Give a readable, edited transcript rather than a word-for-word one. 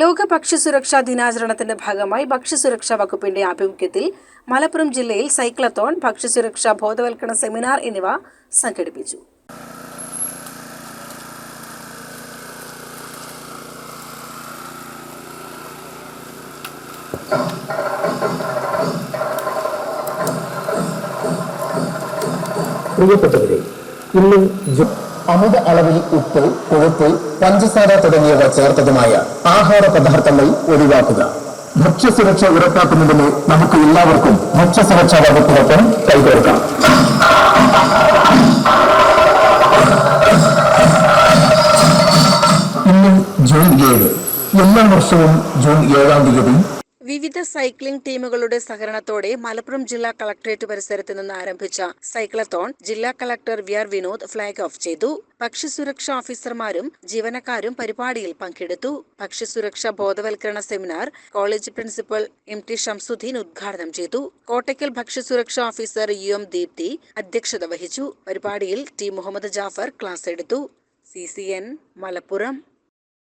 ലോക ഭക്ഷ്യസുരക്ഷാ ദിനാചരണത്തിന്റെ ഭാഗമായി ഭക്ഷ്യസുരക്ഷാ വകുപ്പിന്റെ ആഭിമുഖ്യത്തിൽ മലപ്പുറം ജില്ലയിൽ സൈക്ലത്തോൺ, ഭക്ഷ്യസുരക്ഷാ ബോധവൽക്കരണ സെമിനാർ എന്നിവ സംഘടിപ്പിച്ചു. പ്രിയപ്പെട്ടവരെ, ഇന്ന് അമിത അളവിൽ ഉപ്പ്, കൊഴുപ്പ്, പഞ്ചസാര തുടങ്ങിയവ ചേർത്തതുമായ ആഹാര പദാർത്ഥങ്ങൾ ഒഴിവാക്കുക. ഭക്ഷ്യസുരക്ഷ ഉറപ്പാക്കുന്നതിന് നമുക്ക് എല്ലാവർക്കും ഭക്ഷ്യസുരക്ഷാ വകുപ്പിനൊപ്പം കൈകോർക്കാം. ഇന്ന് ജൂൺ 7. എല്ലാ വർഷവും ജൂൺ 7-ാം തീയതി വിവിധ സൈക്ലിംഗ് ടീമുകളുടെ സഹകരണത്തോടെ മലപ്പുറം ജില്ലാ കളക്ടറേറ്റ് പരിസരത്ത് നിന്ന് ആരംഭിച്ച സൈക്ലത്തോൺ ജില്ലാ കളക്ടർ വി.ആർ. വിനോദ് ഫ്ളാഗ് ഓഫ് ചെയ്തു. ഭക്ഷ്യസുരക്ഷാ ഓഫീസർമാരും ജീവനക്കാരും പരിപാടിയിൽ പങ്കെടുത്തു. ഭക്ഷ്യസുരക്ഷാ ബോധവൽക്കരണ സെമിനാർ കോളേജ് പ്രിൻസിപ്പൽ എം.ടി. ഷംസുദ്ദീൻ ഉദ്ഘാടനം ചെയ്തു. കോട്ടയ്ക്കൽ ഭക്ഷ്യസുരക്ഷാ ഓഫീസർ യു.എം. ദീപ്തി അധ്യക്ഷത വഹിച്ചു. പരിപാടിയിൽ ടി. മുഹമ്മദ് ജാഫർ ക്ലാസ് എടുത്തു. CCN മലപ്പുറം.